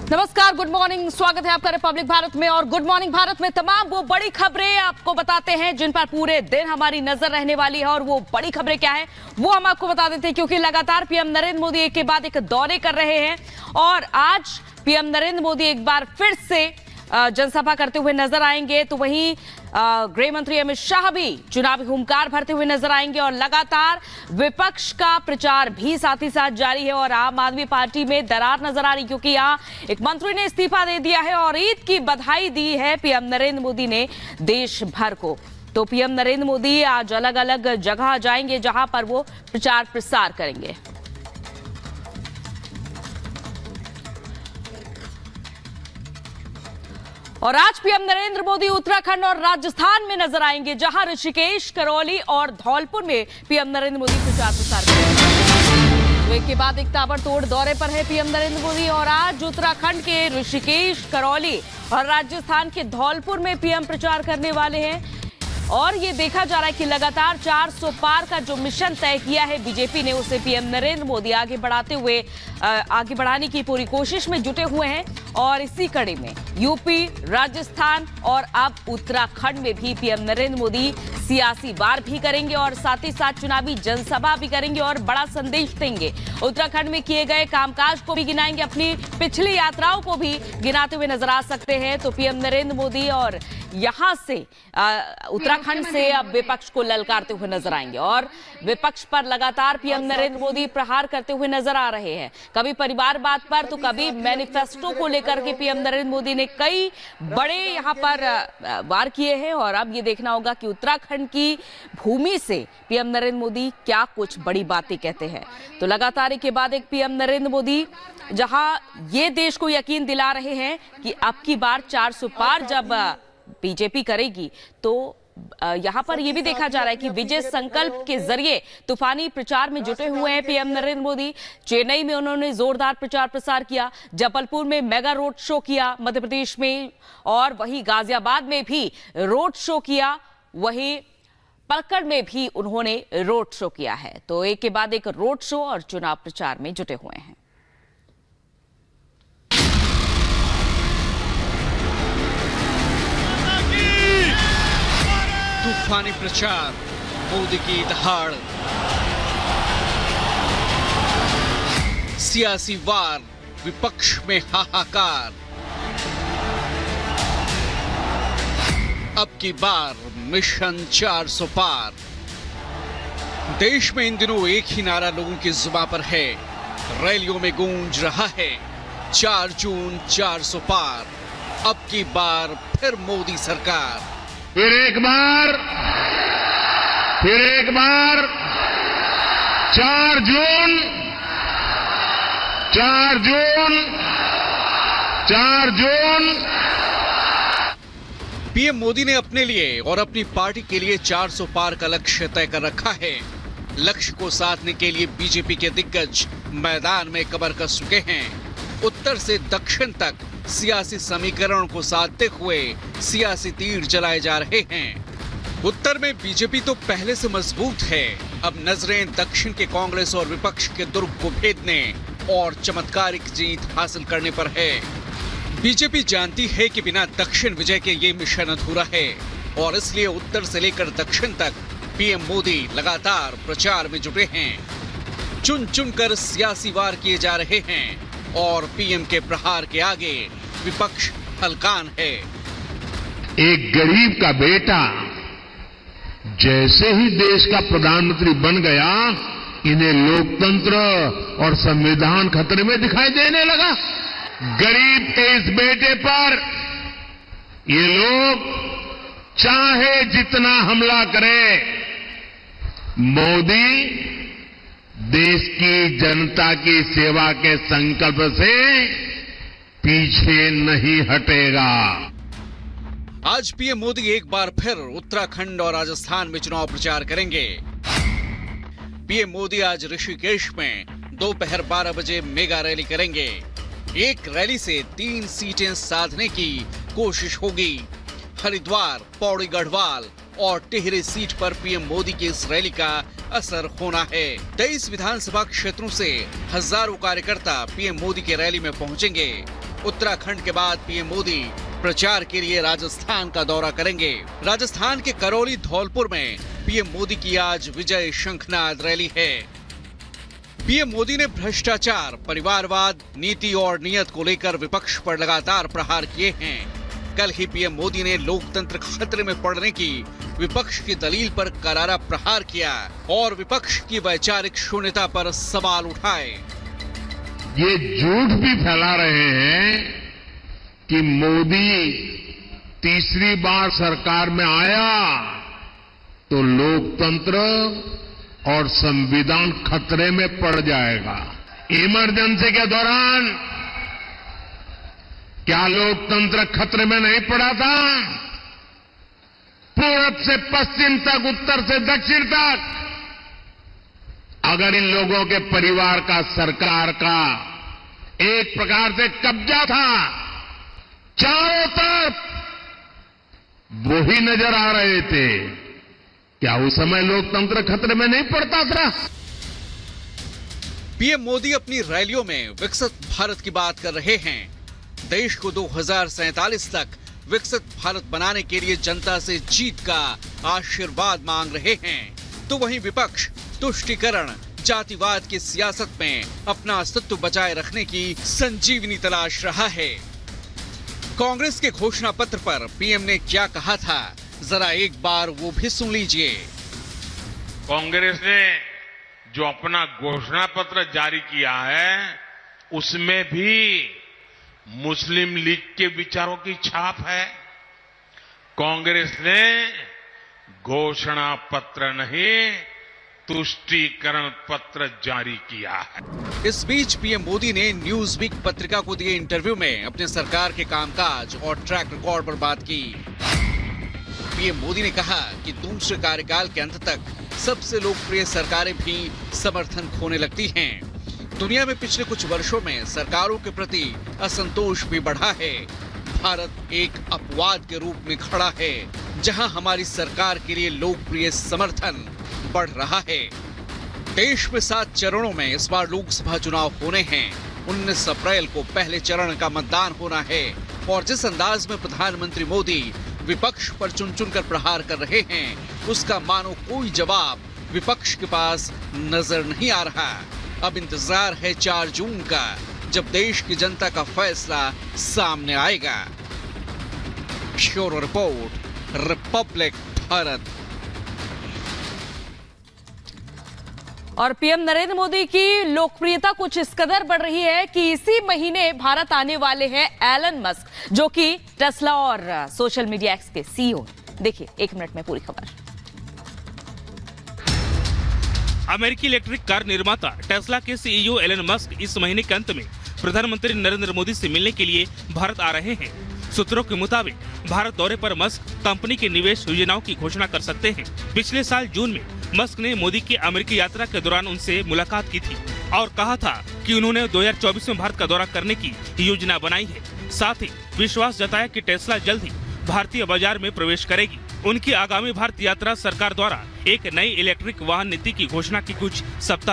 नमस्कार, good morning. स्वागत है आपका रिपब्लिक भारत में। और गुड मॉर्निंग भारत में तमाम वो बड़ी खबरें आपको बताते हैं जिन पर पूरे दिन हमारी नजर रहने वाली है। और वो बड़ी खबरें क्या है वो हम आपको बता देते हैं, क्योंकि लगातार पीएम नरेंद्र मोदी एक के बाद एक दौरे कर रहे हैं। और आज पीएम नरेंद्र मोदी एक बार फिर से जनसभा करते हुए नजर आएंगे। तो वहीं गृह मंत्री अमित शाह भी चुनावी हुंकार भरते हुए नजर आएंगे। और लगातार विपक्ष का प्रचार भी साथ ही साथ जारी है। और आम आदमी पार्टी में दरार नजर आ रही, क्योंकि यहाँ एक मंत्री ने इस्तीफा दे दिया है और ईद की बधाई दी है पीएम नरेंद्र मोदी ने देश भर को। तो पीएम नरेंद्र मोदी आज अलग अलग जगह जाएंगे जहां पर वो प्रचार प्रसार करेंगे। और आज पीएम नरेंद्र मोदी उत्तराखंड और राजस्थान में नजर आएंगे, जहां ऋषिकेश, करौली और धौलपुर में पीएम नरेंद्र मोदी प्रचार प्रसार करेंगे। तो एक के बाद एक ताबड़तोड़ दौरे पर है पीएम नरेंद्र मोदी। और आज उत्तराखंड के ऋषिकेश, करौली और राजस्थान के धौलपुर में पीएम प्रचार करने वाले हैं। और ये देखा जा रहा है कि लगातार 400 पार का जो मिशन तय किया है बीजेपी ने, उसे पीएम नरेंद्र मोदी आगे बढ़ाने की पूरी कोशिश में जुटे हुए हैं। और इसी कड़ी में यूपी, राजस्थान और अब उत्तराखंड में भी पीएम नरेंद्र मोदी सियासी वार भी करेंगे और साथ ही साथ चुनावी जनसभा भी करेंगे और बड़ा संदेश देंगे। उत्तराखंड में किए गए कामकाज को भी गिनाएंगे, अपनी पिछली यात्राओं को भी गिनाते हुए नजर आ सकते हैं। तो पीएम नरेंद्र मोदी और यहां से उत्तराखंड से अब विपक्ष को ललकारते हुए नजर आएंगे। और विपक्ष पर लगातार पीएम नरेंद्र मोदी प्रहार करते हुए नजर आ रहे हैं, कभी परिवारवाद पर तो कभी मैनिफेस्टो को लेकर के पीएम नरेंद्र मोदी ने कई बड़े यहां पर वार किए हैं। और अब ये देखना होगा कि उत्तराखंड की भूमि से पीएम नरेंद्र मोदी क्या कुछ बड़ी बातें कहते हैं। तो लगातार एक के बाद एक पीएम नरेंद्र मोदी जहां ये देश को यकीन दिला रहे हैं कि अब की बार 400 पार जब बीजेपी करेगी, तो यहां पर यह भी देखा जा रहा है कि विजय संकल्प के जरिए तूफानी प्रचार में जुटे हुए हैं पीएम नरेंद्र मोदी। चेन्नई में उन्होंने जोरदार प्रचार प्रसार किया, जबलपुर में मेगा रोड शो किया मध्य प्रदेश में, और वहीं गाजियाबाद में भी रोड शो किया, वहीं पलक्कड़ में भी उन्होंने रोड शो किया है। तो एक के बाद एक रोड शो और चुनाव प्रचार में जुटे हुए हैं। तूफानी प्रचार, मोदी की दहाड़, सियासी वार, विपक्ष में हाहाकार। अब की बार मिशन 400 पार। देश में इन दिनों एक ही नारा लोगों की जुबान पर है, रैलियों में गूंज रहा है 4 जून 400 पार। अब की बार फिर मोदी सरकार। फिर एक बार 4 जून 4 जून 4 जून। पीएम मोदी ने अपने लिए और अपनी पार्टी के लिए 400 पार का लक्ष्य तय कर रखा है। लक्ष्य को साधने के लिए बीजेपी के दिग्गज मैदान में कमर कस चुके हैं। उत्तर से दक्षिण तक सियासी समीकरण को साधते हुए सियासी तीर चलाए जा रहे हैं। उत्तर में बीजेपी तो पहले से मजबूत है, अब नजरें दक्षिण के कांग्रेस और विपक्ष के दुर्ग को भेदने और चमत्कारिक जीत हासिल करने पर है। बीजेपी जानती है कि बिना दक्षिण विजय के ये मिशन अधूरा है, और इसलिए उत्तर से लेकर दक्षिण तक पीएम मोदी लगातार प्रचार में जुटे हैं। चुन चुनकर सियासी वार किए जा रहे हैं और पीएम के प्रहार के आगे विपक्ष हलकान है। एक गरीब का बेटा जैसे ही देश का प्रधानमंत्री बन गया, इन्हें लोकतंत्र और संविधान खतरे में दिखाई देने लगा। गरीब के इस बेटे पर ये लोग चाहे जितना हमला करें, मोदी देश की जनता की सेवा के संकल्प से पीछे नहीं हटेगा। आज पीएम मोदी एक बार फिर उत्तराखंड और राजस्थान में चुनाव प्रचार करेंगे। पीएम मोदी आज ऋषिकेश में दोपहर 12 बजे मेगा रैली करेंगे। एक रैली से 3 सीटें साधने की कोशिश होगी। हरिद्वार, पौड़ी गढ़वाल और टिहरी सीट पर पीएम मोदी की इस रैली का असर होना है। 23 विधानसभा क्षेत्रों से हजारों कार्यकर्ता पीएम मोदी की रैली में पहुंचेंगे। उत्तराखंड के बाद पीएम मोदी प्रचार के लिए राजस्थान का दौरा करेंगे। राजस्थान के करौली धौलपुर में पीएम मोदी की आज विजय शंखनाद रैली है। पीएम मोदी ने भ्रष्टाचार, परिवारवाद, नीति और नियत को लेकर विपक्ष पर लगातार प्रहार किए हैं। कल ही पीएम मोदी ने लोकतंत्र खतरे में पड़ने की विपक्ष की दलील पर करारा प्रहार किया और विपक्ष की वैचारिक शून्यता पर सवाल उठाए। ये झूठ भी फैला रहे हैं कि मोदी तीसरी बार सरकार में आया तो लोकतंत्र और संविधान खतरे में पड़ जाएगा। इमरजेंसी के दौरान क्या लोकतंत्र खतरे में नहीं पड़ा था? पूरब से पश्चिम तक, उत्तर से दक्षिण तक अगर इन लोगों के परिवार का, सरकार का एक प्रकार से कब्जा था, चारों तरफ वही नजर आ रहे थे, क्या उस समय लोकतंत्र खतरे में नहीं पड़ता था? पीएम मोदी अपनी रैलियों में विकसित भारत की बात कर रहे हैं। देश को 2047 तक विकसित भारत बनाने के लिए जनता से जीत का आशीर्वाद मांग रहे हैं। तो वहीं विपक्ष तुष्टीकरण, जातिवाद की सियासत में अपना अस्तित्व बचाए रखने की संजीवनी तलाश रहा है। कांग्रेस के घोषणा पत्र पर पीएम ने क्या कहा था, जरा एक बार वो भी सुन लीजिए। कांग्रेस ने जो अपना घोषणा पत्र जारी किया है, उसमें भी मुस्लिम लीग के विचारों की छाप है। कांग्रेस ने घोषणा पत्र नहीं, तुष्टीकरण पत्र जारी किया है। इस बीच पीएम मोदी ने न्यूज वीक पत्रिका को दिए इंटरव्यू में अपने सरकार के कामकाज और ट्रैक रिकॉर्ड पर बात की। पीएम मोदी ने कहा कि दूसरे कार्यकाल के अंत तक सबसे लोकप्रिय सरकारें भी समर्थन खोने लगती हैं। दुनिया में पिछले कुछ वर्षों में सरकारों के प्रति असंतोष भी बढ़ा है। भारत एक अपवाद के रूप में खड़ा है, जहां हमारी सरकार के लिए लोकप्रिय समर्थन बढ़ रहा है। देश में 7 चरणों में इस बार लोकसभा चुनाव होने हैं। 19 अप्रैल को पहले चरण का मतदान होना है और जिस अंदाज में प्रधानमंत्री मोदी विपक्ष पर चुन चुन कर प्रहार कर रहे हैं, उसका मानो कोई जवाब विपक्ष के पास नजर नहीं आ रहा। अब इंतजार है 4 जून का, जब देश की जनता का फैसला सामने आएगा। Bureau report, Republic Bharat. और पीएम नरेंद्र मोदी की लोकप्रियता कुछ इस कदर बढ़ रही है कि इसी महीने भारत आने वाले हैं एलन मस्क, जो कि टेस्ला और सोशल मीडिया एक्स के सीईओ। देखिए 1 मिनट में पूरी खबर। अमेरिकी इलेक्ट्रिक कार निर्माता टेस्ला के सीईओ एलन मस्क इस महीने के अंत में प्रधानमंत्री नरेंद्र मोदी से मिलने के लिए भारत आ रहे हैं। सूत्रों के मुताबिक भारत दौरे पर मस्क कंपनी की निवेश योजनाओं की घोषणा कर सकते हैं। पिछले साल जून में मस्क ने मोदी की अमेरिकी यात्रा के दौरान उनसे मुलाकात की थी और कहा था कि उन्होंने 2024 में भारत का दौरा करने की योजना बनाई है। साथ ही विश्वास जताया कि टेस्ला जल्द ही भारतीय बाजार में प्रवेश करेगी। उनकी आगामी भारत यात्रा सरकार द्वारा एक नई इलेक्ट्रिक वाहन नीति की घोषणा की कुछ सप्ताह